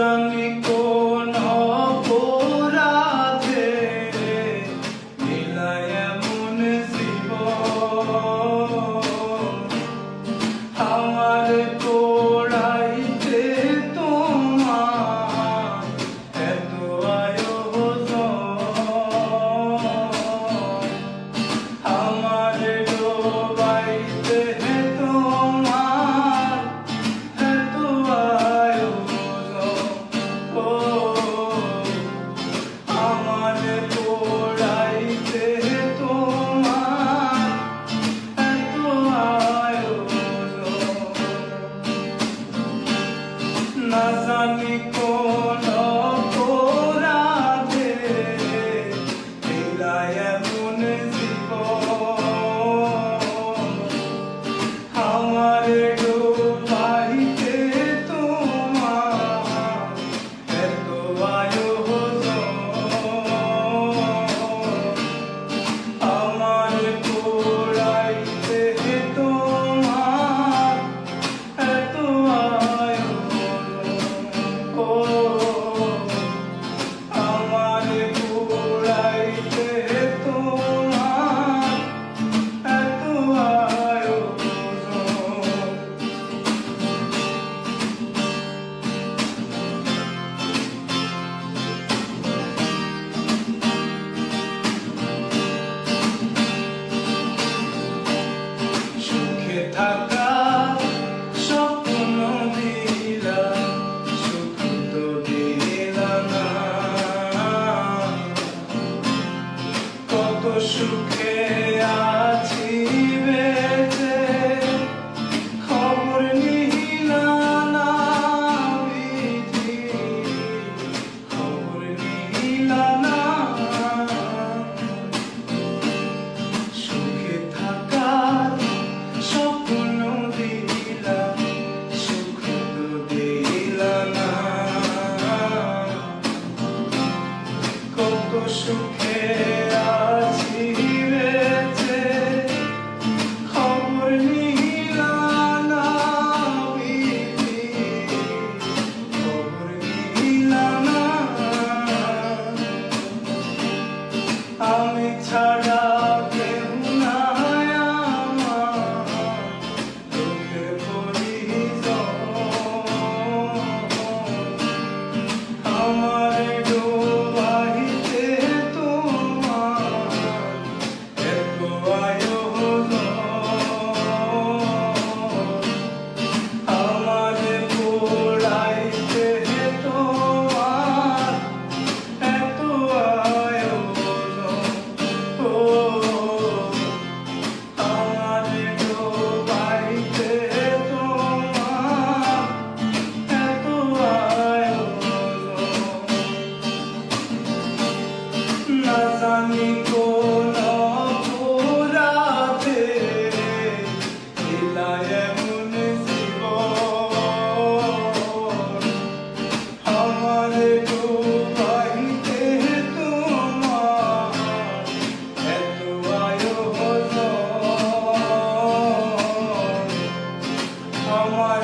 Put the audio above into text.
জানি কোন অপরাধে মিলায় এমন জীবন, আমার পোড়াইতে তোমার এত আয়োজন, আমার ডোবাইতে তোমার এত আয়োজন, আমার পোড়াইতে তোমার এত আয়োজন। না জানি কোন অপরাধে মিলায় এমন জীবন, আমার ডোবাইতে তোমার এত আয়োজন, আমার পোড়াইতে তোমার এত আয়োজন, আমার পোড়াইতে তোমার এত আয়োজন। সুখে থাকা স্বপ্ন দিলা, সুখ তো দিলা না, কত সুখে আছি বেঁচে খবর নিলা না, বিধি খবর নিলা না। সুখে থাকার স্বপ্ন দিলা, সুখ তো দিলা না, কত সুখে আছি বেঁচে খবর নিলা না, বিধি খবর নিলা না। আমি ছাড়া কেউ নাই আমার চোখের পরিজন, আমার ডোবাইতে তোমার এত আয়োজন, আমার পোড়াইতে তোমার এত আয়োজন, আমার ডোবাইতে তোমার এত আয়োজন। না জানি কোন অপরাধে মিলায় এমন জীবন, আমার ডোবাইতে তোমার এত আয়োজন, আমার